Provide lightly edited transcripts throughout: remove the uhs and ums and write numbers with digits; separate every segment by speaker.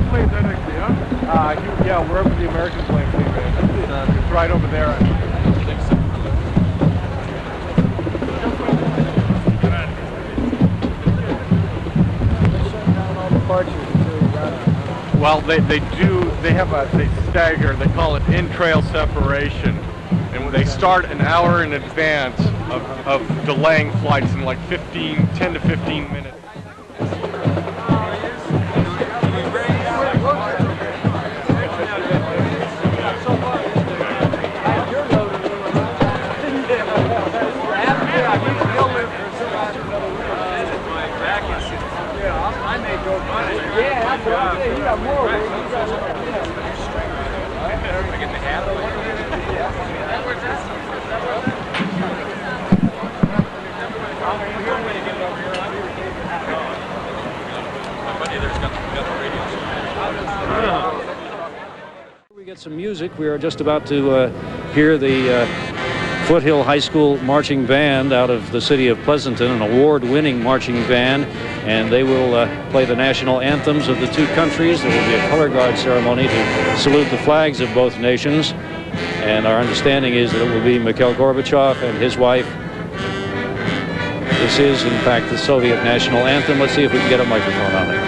Speaker 1: plane's that next to you, huh? Yeah, wherever the American plane came in. It's right over there. Well, they stagger, they call it in-trail separation. And when they start an hour in advance of delaying flights in like 10 to 15 minutes.
Speaker 2: We get some music. We are just about to hear the Foothill High School marching band out of the city of Pleasanton, an award-winning marching band, and they will play the national anthems of the two countries. There will be a color guard ceremony to salute the flags of both nations, and our understanding is that it will be Mikhail Gorbachev and his wife. This is, in fact, the Soviet national anthem. Let's see if we can get a microphone on it.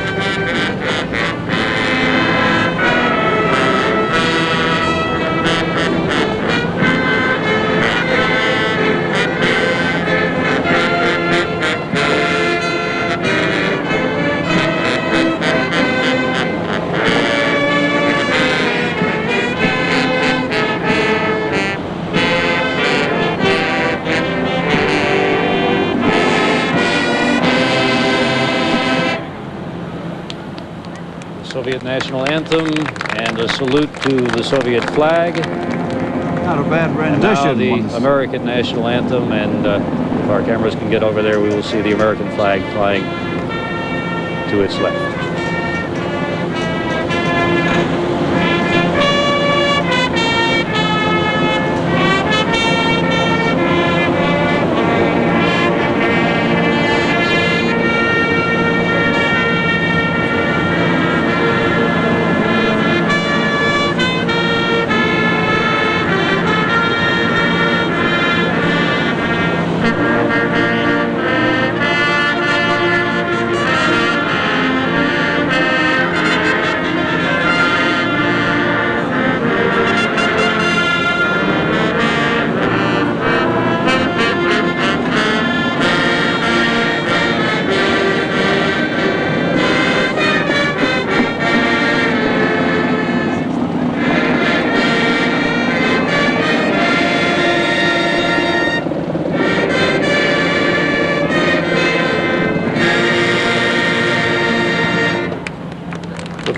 Speaker 2: Soviet national anthem and a salute to the Soviet flag.
Speaker 3: Not a bad rendition.
Speaker 2: Now the American national anthem, and if our cameras can get over there, we will see the American flag flying to its left.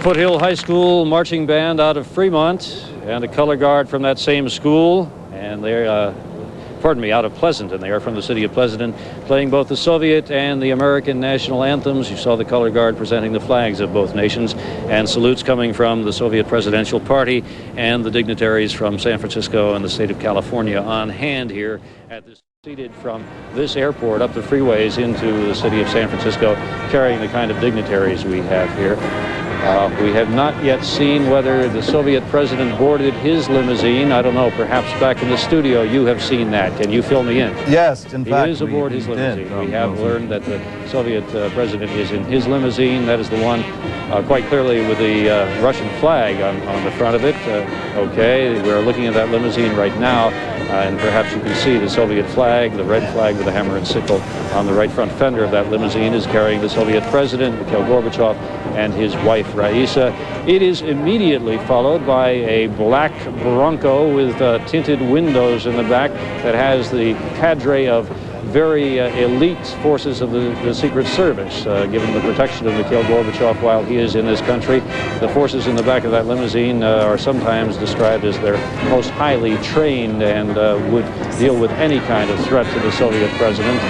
Speaker 2: Foothill High School marching band out of Fremont and a color guard from that same school, and they're, out of Pleasanton. They are from the city of Pleasanton, playing both the Soviet and the American national anthems. You saw the color guard presenting the flags of both nations, and salutes coming from the Soviet Presidential Party and the dignitaries from San Francisco and the state of California on hand here at this. Seated from this airport up the freeways into the city of San Francisco, carrying the kind of dignitaries we have here. We have not yet seen whether the Soviet president boarded his limousine. I don't know, perhaps back in the studio you have seen that. Can you fill me in?
Speaker 3: Yes, in fact.
Speaker 2: He is aboard his limousine. We have learned that the Soviet president is in his limousine. That is the one quite clearly with the Russian flag on the front of it. Okay, we're looking at that limousine right now, and perhaps you can see the Soviet flag, the red flag with the hammer and sickle on the right front fender of that limousine is carrying the Soviet president, Mikhail Gorbachev, and his wife, Raisa. It is immediately followed by a black Bronco with tinted windows in the back that has the cadre of very elite forces of the Secret Service, given the protection of Mikhail Gorbachev while he is in this country. The forces in the back of that limousine are sometimes described as their most highly trained and would deal with any kind of threat to the Soviet president.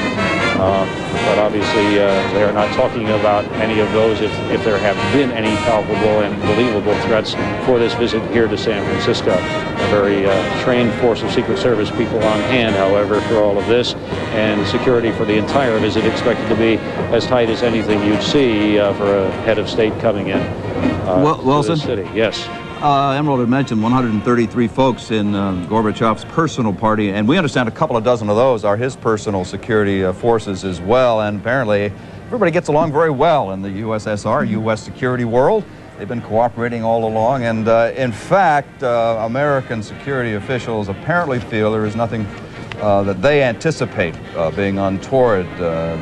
Speaker 2: But obviously they are not talking about any of those if there have been any palpable and believable threats for this visit here to San Francisco. A very trained force of Secret Service people on hand, however, for all of this, and security for the entire visit expected to be as tight as anything you'd see for a head of state coming in.
Speaker 3: Wilson?
Speaker 2: to the city. Yes.
Speaker 3: Emerald had mentioned 133 folks in Gorbachev's personal party, and we understand a couple of dozen of those are his personal security forces as well, and apparently everybody gets along very well in the USSR, U.S. security world. They've been cooperating all along, and in fact, American security officials apparently feel there is nothing that they anticipate being untoward.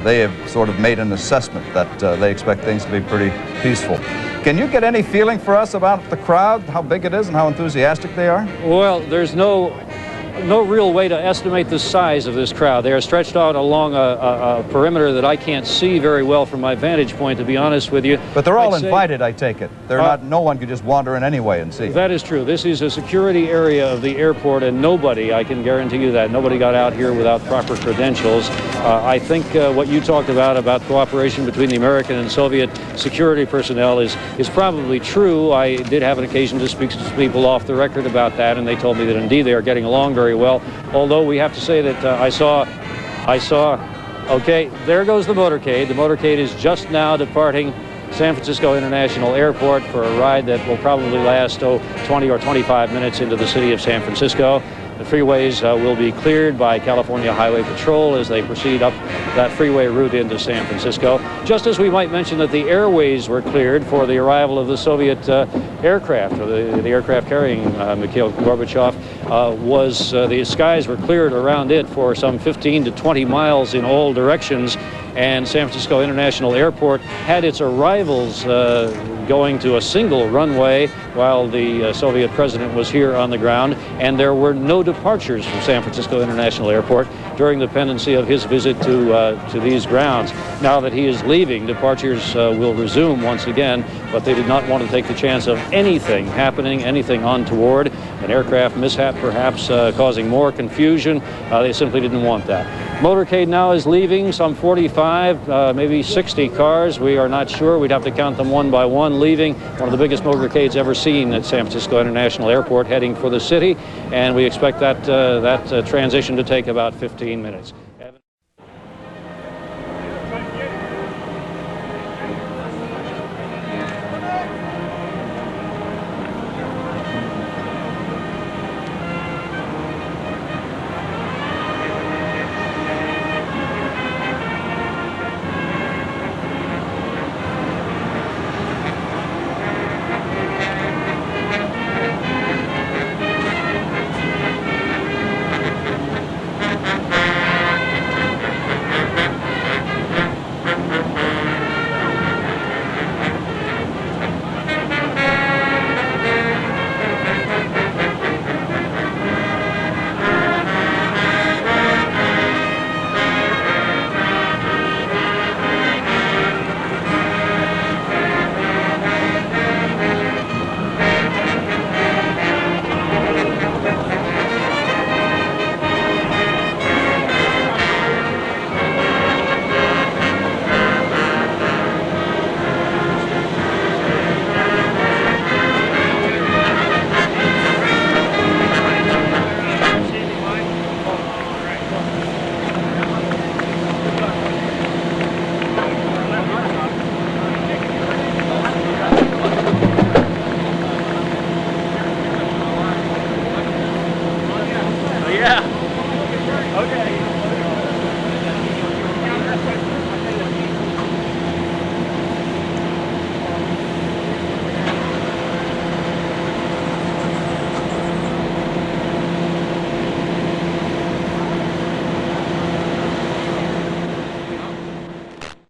Speaker 3: They have sort of made an assessment that they expect things to be pretty peaceful. Can you get any feeling for us about the crowd, how big it is and how enthusiastic they are?
Speaker 2: Well, there's no real way to estimate the size of this crowd. They are stretched out along a perimeter that I can't see very well from my vantage point, to be honest with you.
Speaker 3: But they're all invited, I take it. They're not. No one could just wander in anyway and see.
Speaker 2: That is true. This is a security area of the airport, and nobody, I can guarantee you that, nobody got out here without proper credentials. I think what you talked about cooperation between the American and Soviet security personnel is probably true. I did have an occasion to speak to people off the record about that, and they told me that indeed they are getting along very well. Although we have to say that I saw, okay, there goes the motorcade. The motorcade is just now departing San Francisco International Airport for a ride that will probably last 20 or 25 minutes into the city of San Francisco. The freeways will be cleared by California Highway Patrol as they proceed up that freeway route into San Francisco. Just as we might mention that the airways were cleared for the arrival of the Soviet aircraft, or the aircraft carrying Mikhail Gorbachev, the skies were cleared around it for some 15 to 20 miles in all directions. And San Francisco International Airport had its arrivals going to a single runway while the Soviet president was here on the ground, and there were no departures from San Francisco International Airport during the pendency of his visit to these grounds. Now that he is leaving, departures will resume once again, but they did not want to take the chance of anything happening, anything untoward, an aircraft mishap perhaps causing more confusion. They simply didn't want that. Motorcade now is leaving, some 45, maybe 60 cars. We are not sure. We'd have to count them one by one, leaving. One of the biggest motorcades ever seen at San Francisco International Airport, heading for the city. And we expect that transition to take about 15 minutes.